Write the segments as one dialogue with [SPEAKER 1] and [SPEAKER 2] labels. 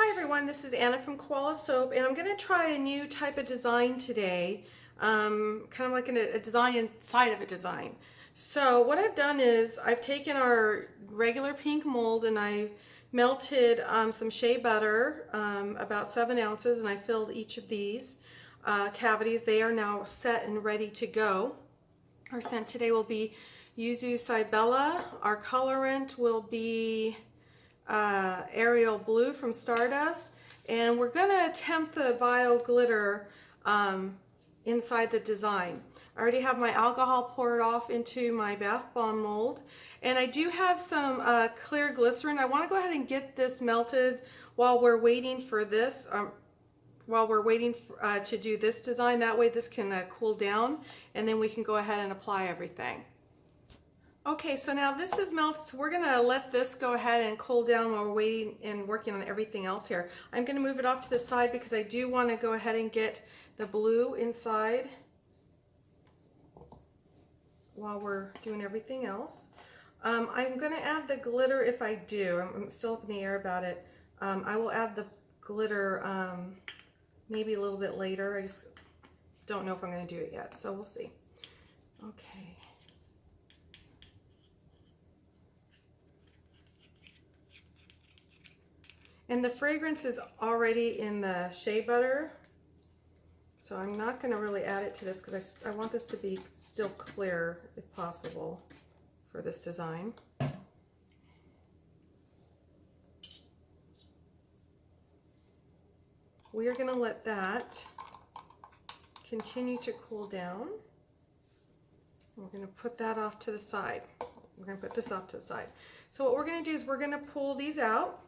[SPEAKER 1] Hi everyone, this is Anna from Koala Soap, and I'm going to try a new type of design today, kind of like a design inside of a design. So what I've done is I've taken our regular pink mold and I've melted some shea butter, about 7 ounces, and I filled each of these cavities. They are now set and ready to go. Our scent today will be Yuzu Cybilla. Our colorant will be Ariel Blue from Stardust, and we're going to attempt the bio glitter inside the design. I already have my alcohol poured off into my bath bomb mold, and I do have some clear glycerin. I want to go ahead and get this melted while we're waiting for this, to do this design. That way this can cool down, and then we can go ahead and apply everything. Okay, so now this is melted, so we're gonna let this go ahead and cool down while we're waiting and working on everything else here. I'm gonna move it off to the side because I do want to go ahead and get the blue inside while we're doing everything else. I'm gonna add the glitter if I do. I'm still up in the air about it. I will add the glitter maybe a little bit later. I just don't know if I'm gonna do it yet, so we'll see. Okay. And the fragrance is already in the shea butter, so I'm not going to really add it to this because I want this to be still clear if possible for this design. We are going to let that continue to cool down. We're going to put that off to the side. We're going to put this off to the side. So what we're going to do is we're going to pull these out.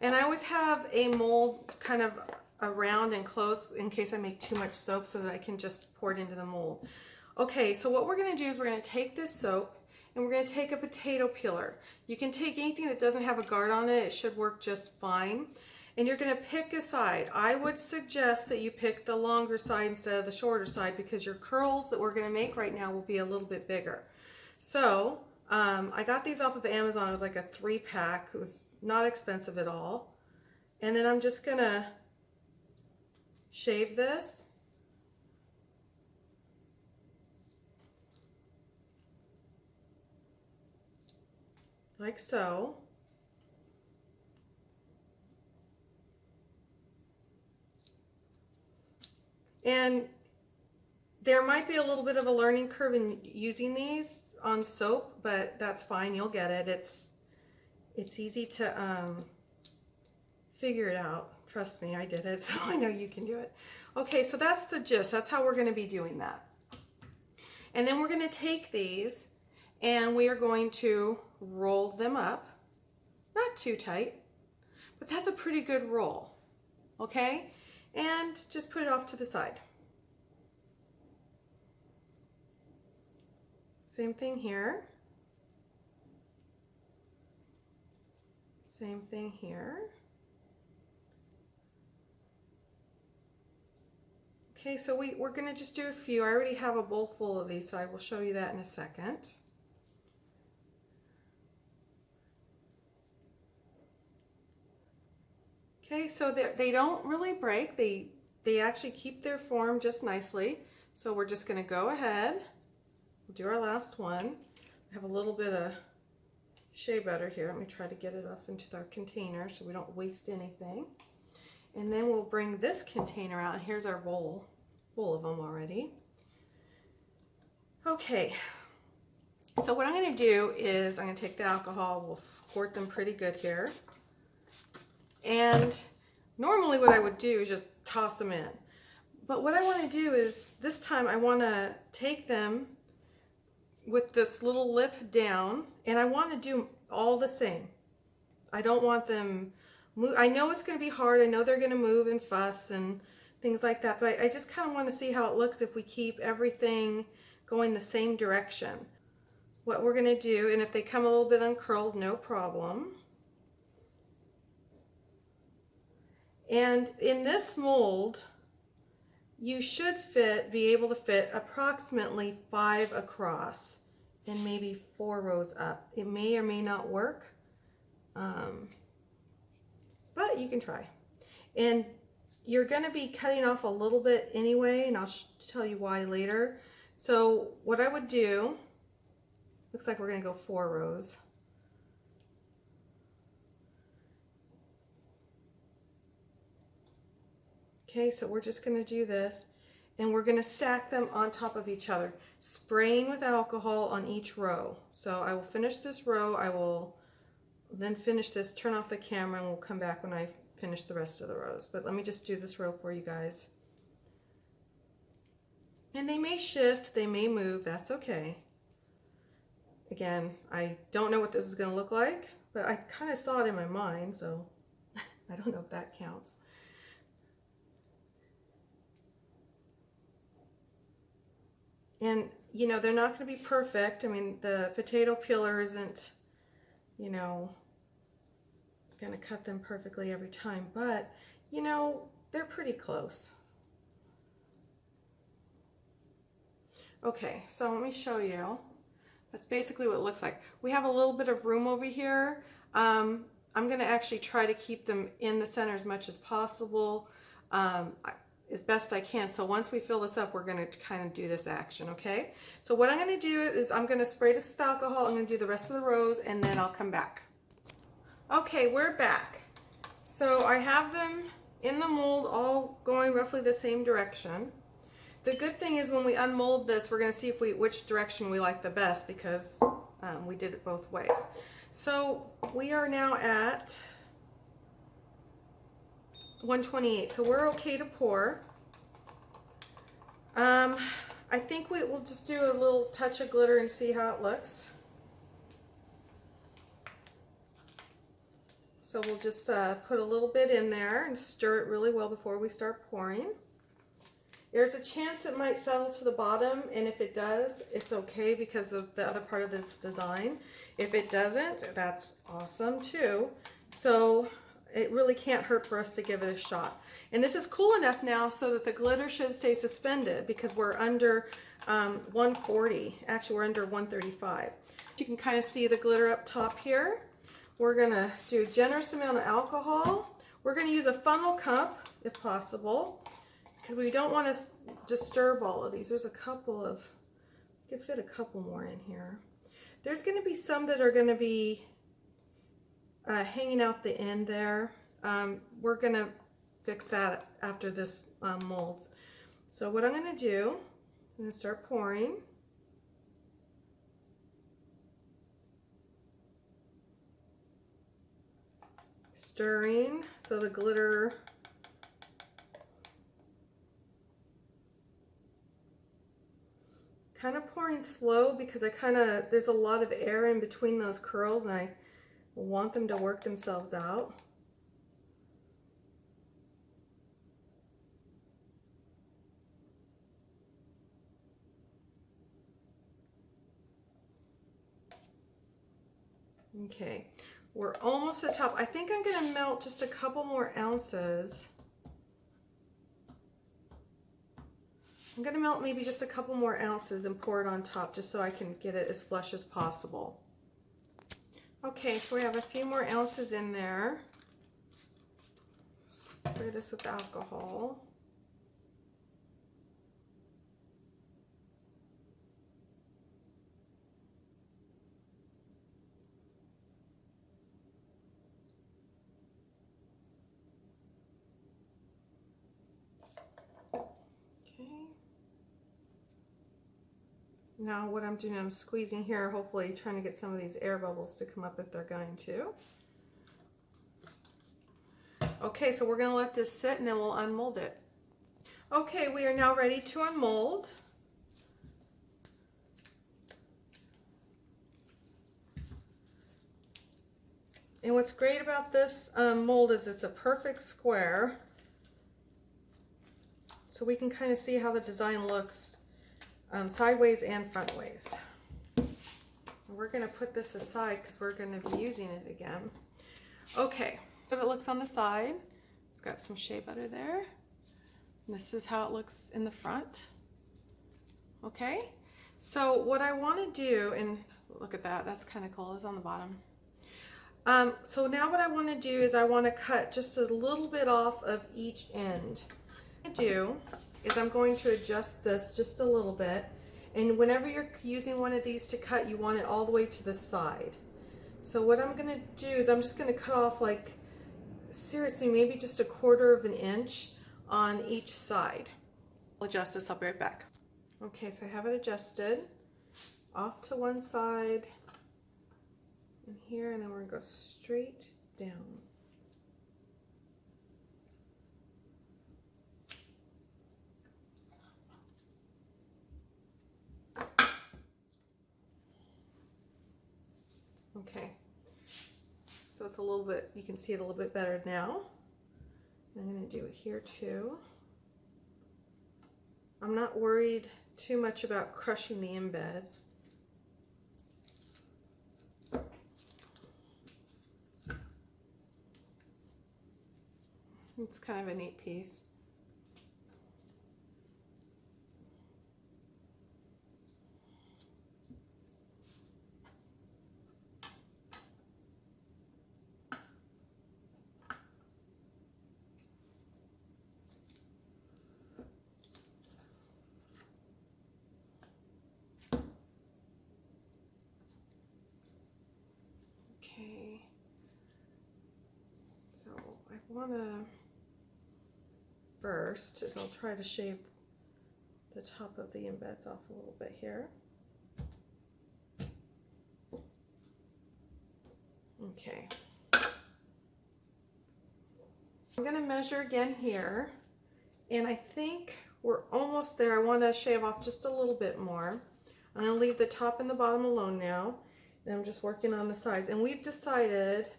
[SPEAKER 1] And I always have a mold kind of around and close in case I make too much soap so that I can just pour it into the mold. Okay, so what we're going to do is we're going to take this soap and we're going to take a potato peeler. You can take anything that doesn't have a guard on it. It should work just fine. And you're going to pick a side. I would suggest that you pick the longer side instead of the shorter side because your curls that we're going to make right now will be a little bit bigger. So I got these off of Amazon. It was like a 3-pack. It was not expensive at all. And then I'm just gonna shave this. Like so. And there might be a little bit of a learning curve in using these on soap, but that's fine, you'll get it. It's easy to figure it out. Trust me, I did it, so I know you can do it. Okay, so that's the gist. That's how we're going to be doing that. And then we're going to take these and we are going to roll them up. Not too tight, but that's a pretty good roll. Okay? And just put it off to the side. Same thing here. Same thing here. Okay, so we're going to just do a few. I already have a bowl full of these, so I will show you that in a second. Okay, so they don't really break. They actually keep their form just nicely. So we're just going to go ahead. We'll do our last one. I have a little bit of shea butter here. Let me try to get it off into our container so we don't waste anything. And then we'll bring this container out. Here's our bowl, full of them already. Okay, so what I'm going to do is I'm going to take the alcohol. We'll squirt them pretty good here. And normally what I would do is just toss them in. But what I want to do is this time I want to take them with this little lip down, and I want to do all the same. I don't want them move. I know it's going to be hard. I know they're going to move and fuss and things like that, but I just kind of want to see how it looks if we keep everything going the same direction. What we're going to do, and if they come a little bit uncurled, no problem. And in this mold, you should be able to fit approximately 5 across and maybe 4 rows up. It may or may not work. but you can try. And you're going to be cutting off a little bit anyway, and I'll tell you why later. So what I would do, looks like we're going to go 4 rows. Okay, so we're just going to do this, and we're going to stack them on top of each other, spraying with alcohol on each row. So I will finish this row, I will then finish this, turn off the camera, and we'll come back when I finish the rest of the rows. But let me just do this row for you guys. And they may shift, they may move, that's okay. Again, I don't know what this is going to look like, but I kind of saw it in my mind, so I don't know if that counts. And, you know, they're not going to be perfect. I mean, the potato peeler isn't, you know, going to cut them perfectly every time, but, you know, they're pretty close. Okay, so let me show you. That's basically what it looks like. We have a little bit of room over here. I'm going to actually try to keep them in the center as much as possible, as best I can. So once we fill this up, we're going to kind of do this action, okay? So what I'm going to do is I'm going to spray this with alcohol. I'm going to do the rest of the rows, and then I'll come back. Okay, we're back. So I have them in the mold all going roughly the same direction. The good thing is when we unmold this, we're going to see if which direction we like the best, because we did it both ways. So we are now at 128, so we're okay to pour. I think we will just do a little touch of glitter and see how it looks. So we'll just put a little bit in there and stir it really well before we start pouring. There's a chance it might settle to the bottom, and if it does, it's okay because of the other part of this design. If it doesn't, that's awesome too. So it really can't hurt for us to give it a shot. And this is cool enough now so that the glitter should stay suspended because we're under 140. Actually, we're under 135. You can kind of see the glitter up top here. We're going to do a generous amount of alcohol. We're going to use a funnel cup if possible, because we don't want to disturb all of these. There's a couple of, you could fit a couple more in here. There's going to be some that are going to be hanging out the end there. We're going to fix that after this molds. So what I'm going to do, I'm going to start pouring. Stirring so the glitter kind of pouring slow because there's a lot of air in between those curls and I want them to work themselves out. Okay, we're almost at the top. I think I'm going to melt just a couple more ounces. I'm going to melt maybe just a couple more ounces and pour it on top just so I can get it as flush as possible. Okay, so we have a few more ounces in there. Spray this with alcohol. Now what I'm doing, I'm squeezing here, hopefully trying to get some of these air bubbles to come up if they're going to. Okay, so we're going to let this sit and then we'll unmold it. Okay, we are now ready to unmold. And what's great about this mold is it's a perfect square. So we can kind of see how the design looks sideways and frontways. We're going to put this aside because we're going to be using it again. Okay, so it looks on the side. Got some shea butter there. And this is how it looks in the front. Okay, so what I want to do, and look at that, that's kind of cool, it's on the bottom. So now what I want to do is I want to cut just a little bit off of each end. What I do is I'm going to adjust this just a little bit, and whenever you're using one of these to cut, you want it all the way to the side. So what I'm going to do is I'm just going to cut off, like, seriously, maybe just 1/4 of an inch on each side. I'll adjust this, I'll be right back. Okay, so I have it adjusted off to one side and here, and then we're going to go straight down. Okay, so it's a little bit, you can see it a little bit better now. I'm going to do it here too. I'm not worried too much about crushing the embeds. It's kind of a neat piece. Okay, so I want to first is I'll try to shave the top of the embeds off a little bit here. Okay, I'm going to measure again here, and I think we're almost there. I want to shave off just a little bit more. I'm going to leave the top and the bottom alone now, and I'm just working on the sides. And we've decided,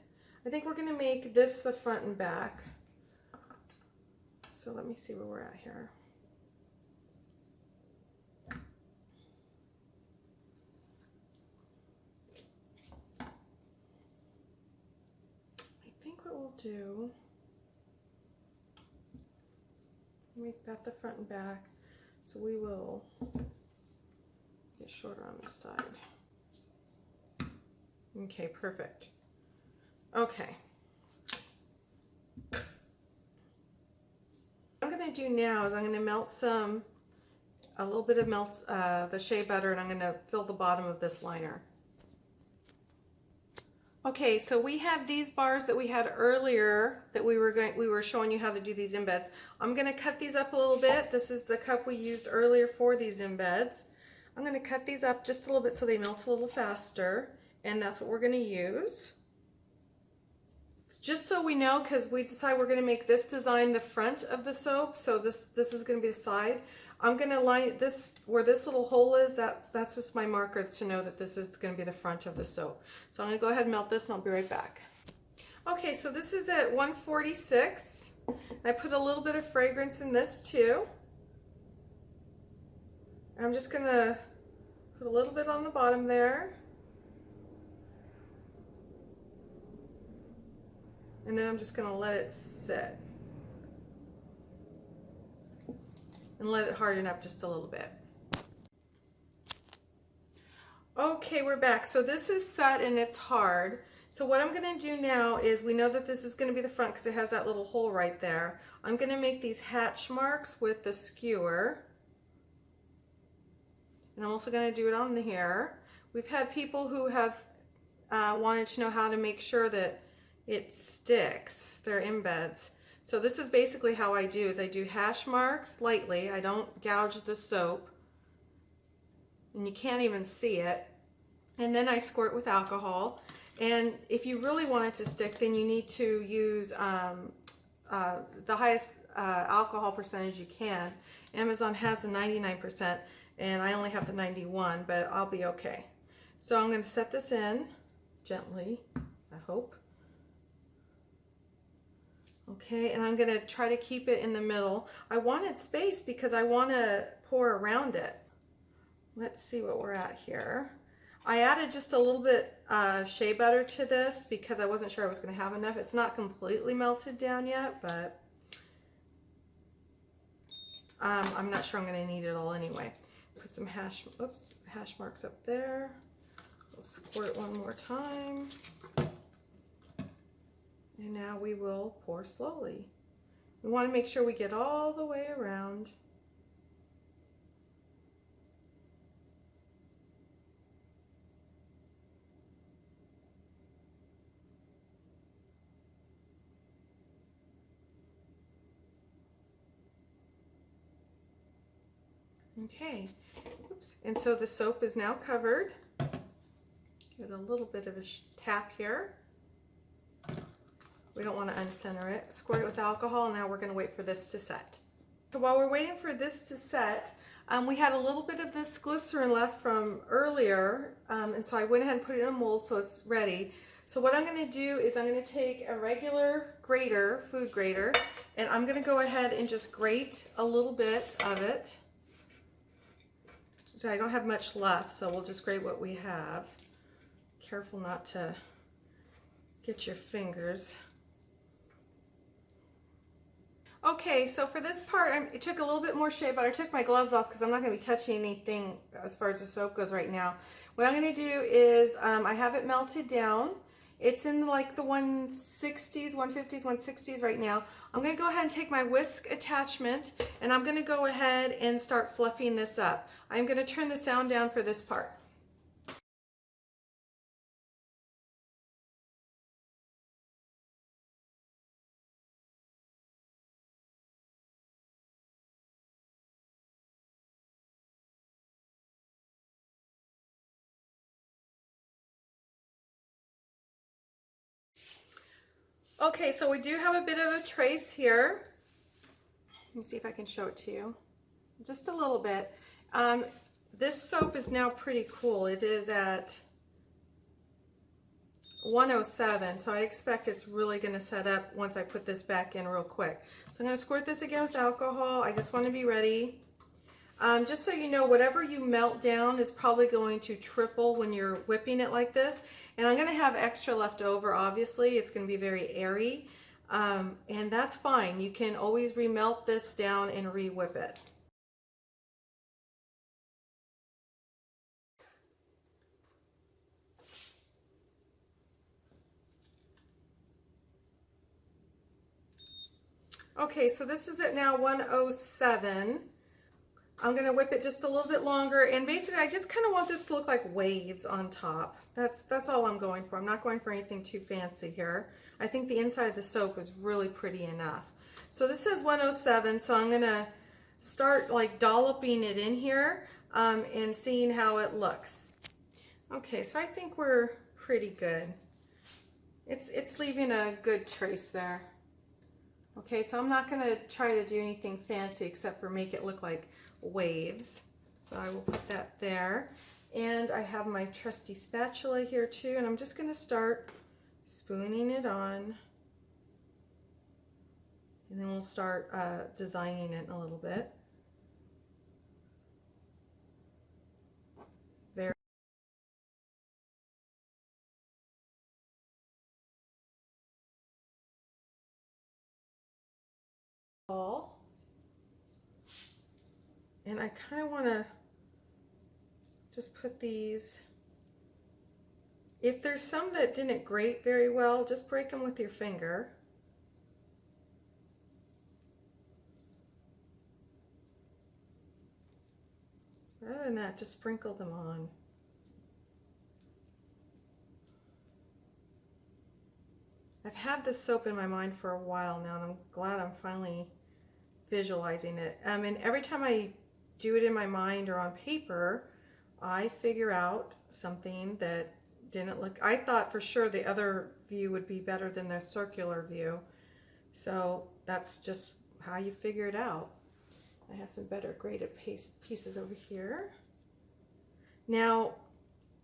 [SPEAKER 1] I think we're going to make this the front and back. So let me see where we're at here. I think what we'll do, make that the front and back, so we will get shorter on this side. Okay, perfect. Okay. What I'm going to do now is I'm going to melt a little bit of the shea butter, and I'm going to fill the bottom of this liner. Okay, so we have these bars that we had earlier that we were showing you how to do these embeds. I'm going to cut these up a little bit. This is the cup we used earlier for these embeds. I'm going to cut these up just a little bit so they melt a little faster, and that's what we're going to use. Just so we know, because we decide we're going to make this design the front of the soap, so this is going to be the side. I'm going to line this where this little hole is. That's just my marker to know that this is going to be the front of the soap. So I'm going to go ahead and melt this, and I'll be right back. Okay, so this is at 146. I put a little bit of fragrance in this too. I'm just going to put a little bit on the bottom there. And then I'm just going to let it sit and let it harden up just a little bit. Okay, we're back. So this is set and it's hard. So what I'm going to do now is, we know that this is going to be the front because it has that little hole right there. I'm going to make these hatch marks with the skewer. And I'm also going to do it on the hair. We've had people who have wanted to know how to make sure that it sticks, their embeds. So this is basically how I do, is I do hash marks lightly. I don't gouge the soap, and you can't even see it. And then I squirt with alcohol. And if you really want it to stick, then you need to use the highest alcohol percentage you can. Amazon has a 99%, and I only have the 91, but I'll be okay. So I'm going to set this in gently, I hope. Okay, and I'm going to try to keep it in the middle. I wanted space because I want to pour around it. Let's see what we're at here. I added just a little bit of shea butter to this because I wasn't sure I was going to have enough. It's not completely melted down yet, but I'm not sure I'm going to need it all anyway. Put some hash marks up there. We'll squirt it one more time. And now we will pour slowly. We want to make sure we get all the way around. Okay, oops. And so the soap is now covered. Give it a little bit of a tap here. We don't want to uncenter it. Squirt it with alcohol, and now we're going to wait for this to set. So while we're waiting for this to set, we had a little bit of this glycerin left from earlier, and so I went ahead and put it in a mold so it's ready. So what I'm going to do is I'm going to take a regular grater, food grater, and I'm going to go ahead and just grate a little bit of it. So I don't have much left, so we'll just grate what we have. Careful not to get your fingers. Okay, so for this part, I took a little bit more shea, but I took my gloves off because I'm not going to be touching anything as far as the soap goes right now. What I'm going to do is I have it melted down. It's in like the 160s, 150s, 160s right now. I'm going to go ahead and take my whisk attachment, and I'm going to go ahead and start fluffing this up. I'm going to turn the sound down for this part. Okay, so we do have a bit of a trace here. Let me see if I can show it to you. Just a little bit. This soap is now pretty cool. It is at 107, so I expect it's really going to set up once I put this back in real quick. So I'm going to squirt this again with alcohol. I just want to be ready. Just so you know, whatever you melt down is probably going to triple when you're whipping it like this. And I'm going to have extra left over, obviously. It's going to be very airy. And that's fine. You can always remelt this down and re-whip it. Okay, so this is at now 107. I'm going to whip it just a little bit longer, and basically I just kind of want this to look like waves on top. That's all I'm going for. I'm not going for anything too fancy here. I think the inside of the soap is really pretty enough. So this is 107, so I'm going to start like dolloping it in here and seeing how it looks. Okay, so I think we're pretty good. It's leaving a good trace there. Okay, so I'm not going to try to do anything fancy except for make it look like waves. So I will put that there. And I have my trusty spatula here too, and I'm just going to start spooning it on. And then we'll start designing it a little bit. Very tall. And I kind of want to just put these, if there's some that didn't grate very well, just break them with your finger. Rather than that, just sprinkle them on. I've had this soap in my mind for a while now, and I'm glad I'm finally visualizing it. And every time I do it in my mind or on paper, I figure out something that didn't look, I thought for sure the other view would be better than the circular view. So that's just how you figure it out. I have some better graded pieces over here. Now,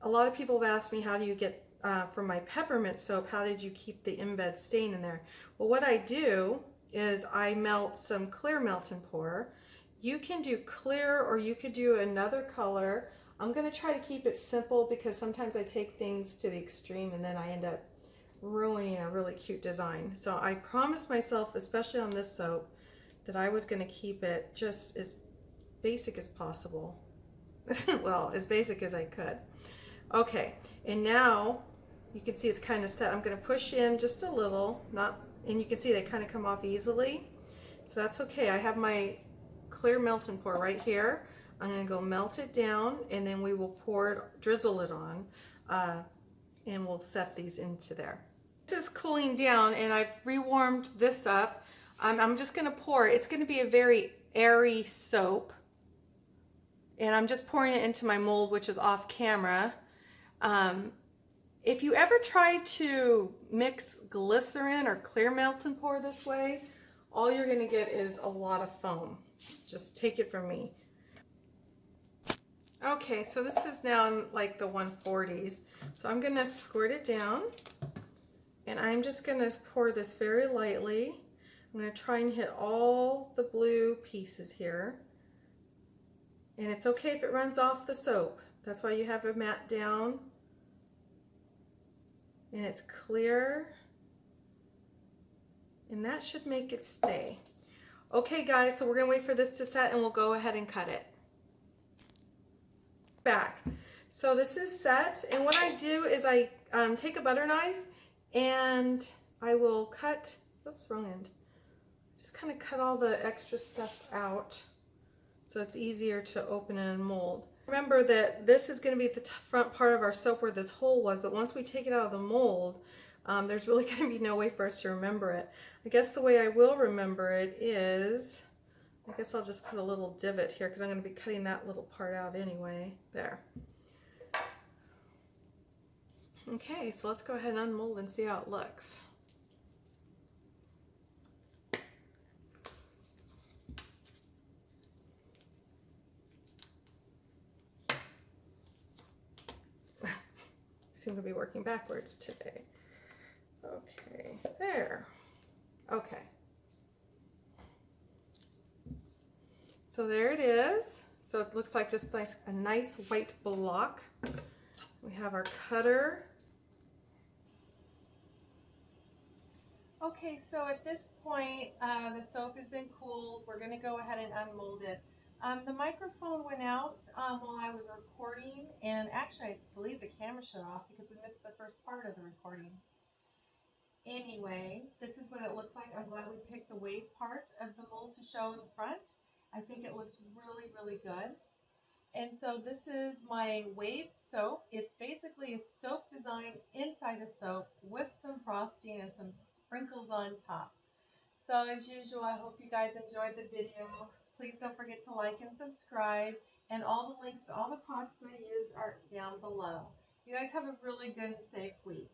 [SPEAKER 1] a lot of people have asked me, how do you get, from my peppermint soap, how did you keep the embed stain in there? Well, what I do is I melt some clear melt and pour. You can do clear, or you could do another color. I'm going to try to keep it simple because sometimes I take things to the extreme and then I end up ruining a really cute design. So I promised myself, especially on this soap, that I was going to keep it just as basic as possible. Well, as basic as I could. Okay, and now You can see it's kind of set. I'm going to push in just a little, and you can see they kind of come off easily. So that's okay. I have my clear melt and pour right here. I'm going to go melt it down, and then we will pour it, drizzle it on, and we'll set these into there. This is cooling down, and I've rewarmed this up. I'm just going to pour it. It's going to be a very airy soap, and I'm just pouring it into my mold, which is off camera. If you ever try to mix glycerin or clear melt and pour this way, all you're going to get is a lot of foam. Just take it from me. Okay, so this is now in like the 140s. So I'm going to squirt it down, and I'm just going to pour this very lightly. I'm going to try and hit all the blue pieces here. And it's okay if it runs off the soap. That's why you have a mat down. And it's clear. And that should make it stay. Okay guys, so we're going to wait for this to set, and we'll go ahead and cut it. Back. So this is set, and what I do is I take a butter knife and I will cut, oops, wrong end. Just kind of cut all the extra stuff out so it's easier to open and mold. Remember that this is going to be the front part of our soap where this hole was, but once we take it out of the mold, there's really going to be no way for us to remember it. I guess the way I will remember it is, I guess I'll just put a little divot here because I'm going to be cutting that little part out anyway. There. Okay, so let's go ahead and unmold and see how it looks. Seem to be working backwards today. Okay, there. Okay. So there it is. So it looks like just a nice white block. We have our cutter. Okay, so at this point, the soap has been cooled. We're going to go ahead and unmold it. The microphone went out while I was recording, and actually I believe the camera shut off because we missed the first part of the recording. Anyway, this is what it looks like. I'm glad we picked the wave part of the mold to show in the front. I think it looks really, really good. And so this is my wave soap. It's basically a soap design inside a soap with some frosting and some sprinkles on top. So as usual, I hope you guys enjoyed the video. Please don't forget to like and subscribe. And all the links to all the products that I used are down below. You guys have a really good and safe week.